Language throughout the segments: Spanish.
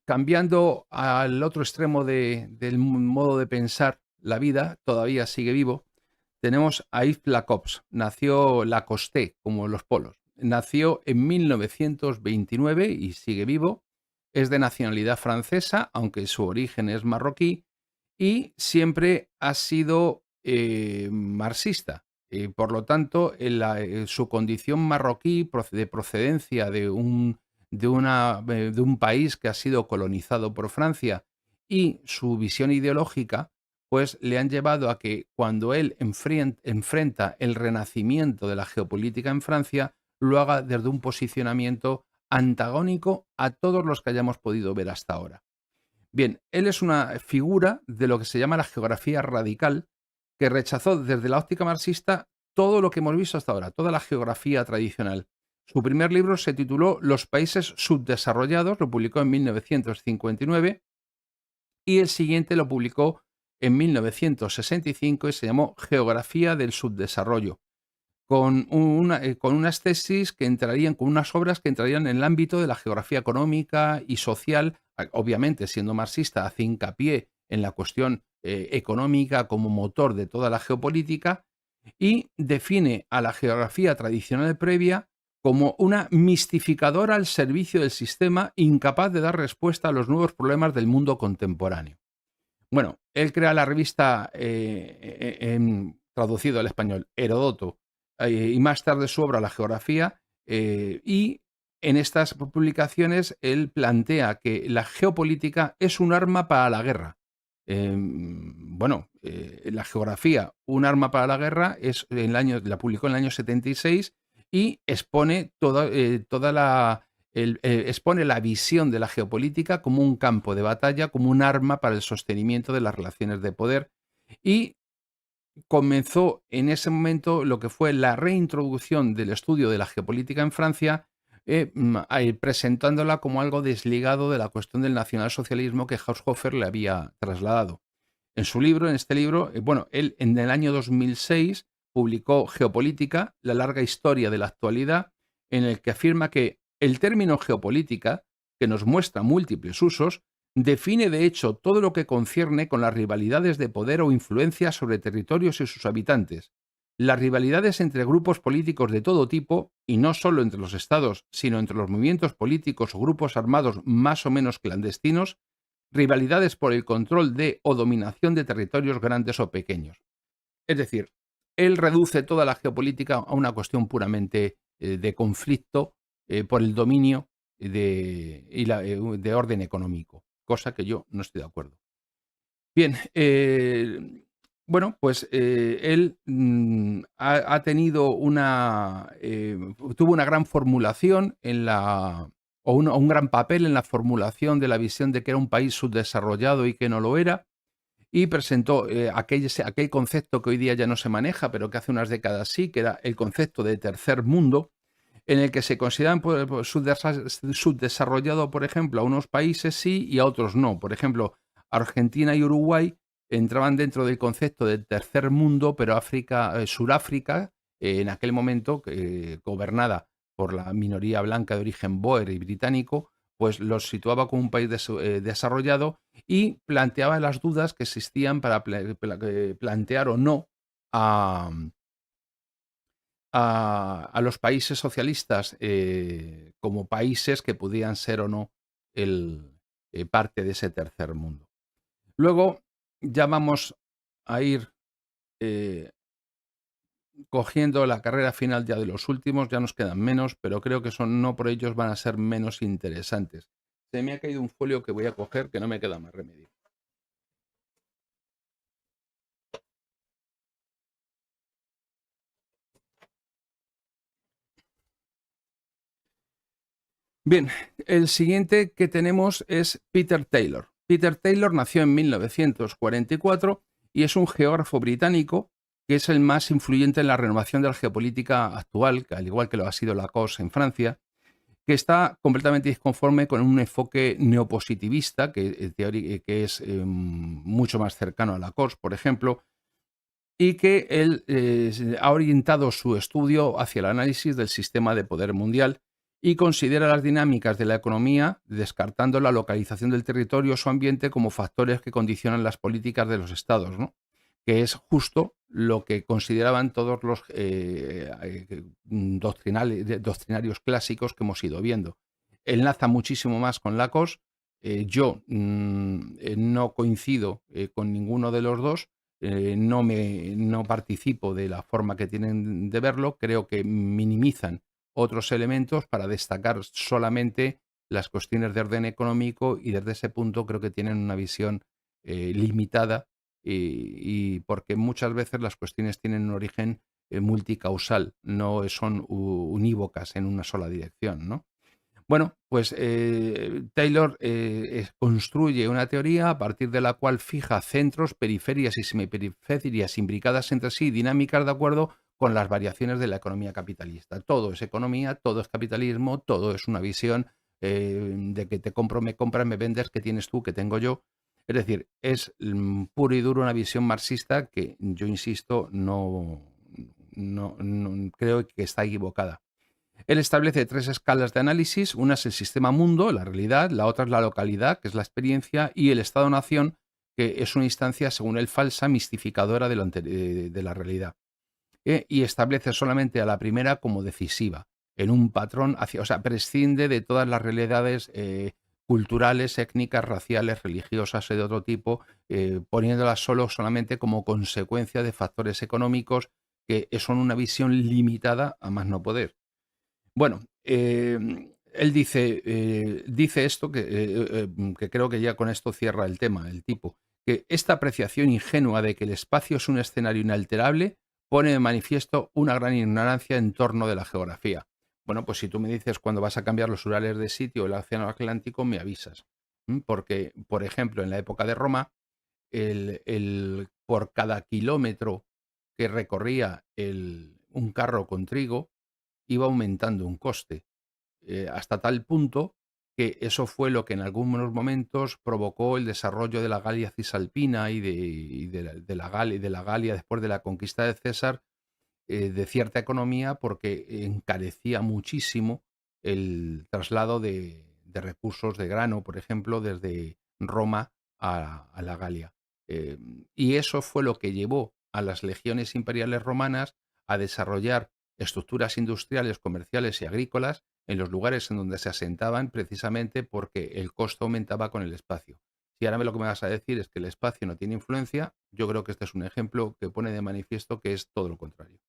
cambiando al otro extremo del modo de pensar la vida, todavía sigue vivo, tenemos a Yves Lacoste, como los polos. Nació en 1929 y sigue vivo. Es de nacionalidad francesa, aunque su origen es marroquí, y siempre ha sido marxista. Por lo tanto, su condición marroquí de procedencia de un país que ha sido colonizado por Francia y su visión ideológica, pues le han llevado a que cuando él enfrenta el renacimiento de la geopolítica en Francia, lo haga desde un posicionamiento antagónico a todos los que hayamos podido ver hasta ahora. Bien, él es una figura de lo que se llama la geografía radical, que rechazó desde la óptica marxista todo lo que hemos visto hasta ahora, toda la geografía tradicional. Su primer libro se tituló Los países subdesarrollados, lo publicó en 1959, y el siguiente lo publicó en 1965 y se llamó Geografía del Subdesarrollo, con unas tesis que entrarían, con unas obras que entrarían en el ámbito de la geografía económica y social. Obviamente, siendo marxista, hace hincapié en la cuestión económica como motor de toda la geopolítica y define a la geografía tradicional previa como una mistificadora al servicio del sistema, incapaz de dar respuesta a los nuevos problemas del mundo contemporáneo. Bueno, él crea la revista, traducido al español, Heródoto, y más tarde su obra La geografía, y en estas publicaciones él plantea que la geopolítica es un arma para la guerra. La geografía, un arma para la guerra, la publicó en el año 76 y expone expone la visión de la geopolítica como un campo de batalla, como un arma para el sostenimiento de las relaciones de poder, y comenzó en ese momento lo que fue la reintroducción del estudio de la geopolítica en Francia, presentándola como algo desligado de la cuestión del nacionalsocialismo que Haushofer le había trasladado. En este libro, él en el año 2006 publicó Geopolítica, la larga historia de la actualidad, en el que afirma que el término geopolítica, que nos muestra múltiples usos, define de hecho todo lo que concierne con las rivalidades de poder o influencia sobre territorios y sus habitantes. Las rivalidades entre grupos políticos de todo tipo, y no solo entre los estados, sino entre los movimientos políticos o grupos armados más o menos clandestinos, rivalidades por el control de o dominación de territorios grandes o pequeños. Es decir, él reduce toda la geopolítica a una cuestión puramente de conflicto por el dominio de orden económico, cosa que yo no estoy de acuerdo. Bien, él ha tenido tuvo una gran formulación un gran papel en la formulación de la visión de que era un país subdesarrollado y que no lo era, y presentó aquel concepto que hoy día ya no se maneja, pero que hace unas décadas sí, que era el concepto de tercer mundo, en el que se consideran subdesarrollado, por ejemplo, a unos países sí y a otros no. Por ejemplo, Argentina y Uruguay entraban dentro del concepto del tercer mundo, pero Suráfrica, en aquel momento, gobernada por la minoría blanca de origen bóer y británico, pues los situaba como un país desarrollado y planteaba las dudas que existían para plantear o no a los países socialistas como países que pudieran ser o no parte de ese tercer mundo. Luego ya vamos a ir cogiendo la carrera final ya de los últimos, ya nos quedan menos, pero creo que no por ellos van a ser menos interesantes. Se me ha caído un folio que voy a coger, que no me queda más remedio. Bien, el siguiente que tenemos es Peter Taylor. Peter Taylor nació en 1944 y es un geógrafo británico que es el más influyente en la renovación de la geopolítica actual, que al igual que lo ha sido Lacoste en Francia, que está completamente disconforme con un enfoque neopositivista, que es mucho más cercano a Lacoste, por ejemplo, y que él ha orientado su estudio hacia el análisis del sistema de poder mundial y considera las dinámicas de la economía, descartando la localización del territorio o su ambiente como factores que condicionan las políticas de los estados, ¿no? Que es justo lo que consideraban todos los doctrinarios clásicos que hemos ido viendo. Enlaza muchísimo más con Lacan. Yo no coincido con ninguno de los dos, no participo de la forma que tienen de verlo, creo que minimizan otros elementos para destacar solamente las cuestiones de orden económico y desde ese punto creo que tienen una visión limitada y porque muchas veces las cuestiones tienen un origen multicausal, no son unívocas en una sola dirección, ¿no? Bueno, pues Taylor construye una teoría a partir de la cual fija centros, periferias y semiperiferias imbricadas entre sí, dinámicas de acuerdo con las variaciones de la economía capitalista. Todo es economía, todo es capitalismo, todo es una visión de que te compro, me compras, me vendes, que tienes tú, que tengo yo. Es decir, es puro y duro una visión marxista que yo insisto, no creo que está equivocada. Él establece 3 escalas de análisis, una es el sistema mundo, la realidad, la otra es la localidad, que es la experiencia, y el estado-nación, que es una instancia, según él, falsa, mistificadora de la realidad. Y establece solamente a la primera como decisiva, en un patrón, o sea, prescinde de todas las realidades culturales, étnicas, raciales, religiosas y de otro tipo, poniéndolas solamente como consecuencia de factores económicos que son una visión limitada a más no poder. Bueno, él dice esto, que creo que ya con esto cierra el tema, el tipo, que esta apreciación ingenua de que el espacio es un escenario inalterable pone de manifiesto una gran ignorancia en torno de la geografía. Bueno, pues si tú me dices cuando vas a cambiar los Urales de sitio o el Océano Atlántico, me avisas. Porque, por ejemplo, en la época de Roma, por cada kilómetro que recorría un carro con trigo, iba aumentando un coste, hasta tal punto que eso fue lo que en algunos momentos provocó el desarrollo de la Galia cisalpina de la Galia después de la conquista de César, de cierta economía, porque encarecía muchísimo el traslado de recursos de grano, por ejemplo, desde Roma a la Galia. Y eso fue lo que llevó a las legiones imperiales romanas a desarrollar estructuras industriales, comerciales y agrícolas en los lugares en donde se asentaban, precisamente porque el costo aumentaba con el espacio. Si ahora lo que me vas a decir es que el espacio no tiene influencia, yo creo que este es un ejemplo que pone de manifiesto que es todo lo contrario.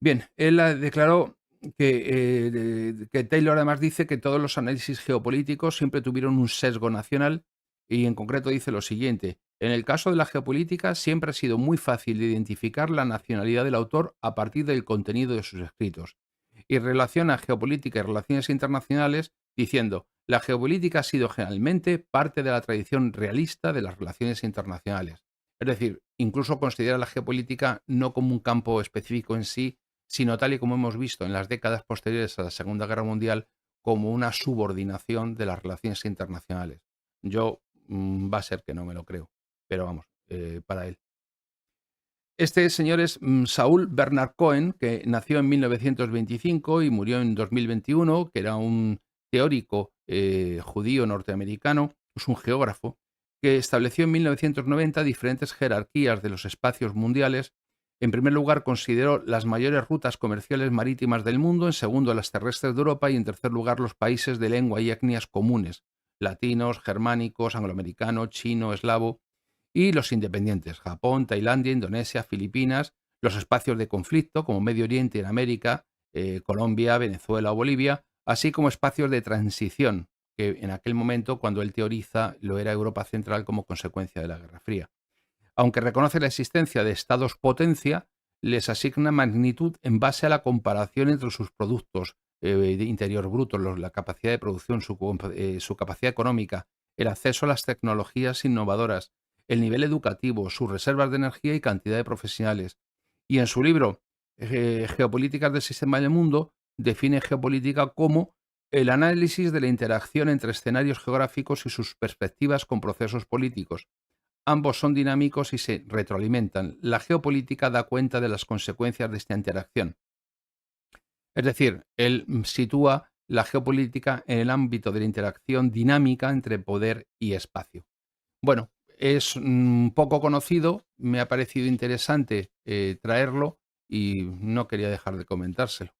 Bien, él declaró que Taylor además dice que todos los análisis geopolíticos siempre tuvieron un sesgo nacional y en concreto dice lo siguiente: en el caso de la geopolítica siempre ha sido muy fácil de identificar la nacionalidad del autor a partir del contenido de sus escritos. Y relaciona geopolítica y relaciones internacionales diciendo: la geopolítica ha sido generalmente parte de la tradición realista de las relaciones internacionales. Es decir, incluso considera la geopolítica no como un campo específico en sí, sino tal y como hemos visto en las décadas posteriores a la Segunda Guerra Mundial, como una subordinación de las relaciones internacionales. Yo va a ser que no me lo creo, pero vamos, para él. Este señor es Saul Bernard Cohen, que nació en 1925 y murió en 2021, que era un teórico judío norteamericano, es un geógrafo, que estableció en 1990 diferentes jerarquías de los espacios mundiales. En primer lugar, consideró las mayores rutas comerciales marítimas del mundo, en segundo, las terrestres de Europa y en tercer lugar, los países de lengua y etnias comunes, latinos, germánicos, angloamericano, chino, eslavo, y los independientes, Japón, Tailandia, Indonesia, Filipinas, los espacios de conflicto como Medio Oriente en América, Colombia, Venezuela o Bolivia, así como espacios de transición, que en aquel momento, cuando él teoriza, lo era Europa Central como consecuencia de la Guerra Fría. Aunque reconoce la existencia de estados potencia, les asigna magnitud en base a la comparación entre sus productos de interior bruto, la capacidad de producción, su capacidad económica, el acceso a las tecnologías innovadoras, el nivel educativo, sus reservas de energía y cantidad de profesionales. Y en su libro Geopolíticas del Sistema del Mundo, define geopolítica como el análisis de la interacción entre escenarios geográficos y sus perspectivas con procesos políticos. Ambos son dinámicos y se retroalimentan. La geopolítica da cuenta de las consecuencias de esta interacción. Es decir, él sitúa la geopolítica en el ámbito de la interacción dinámica entre poder y espacio. Bueno, es poco conocido, me ha parecido interesante traerlo y no quería dejar de comentárselo.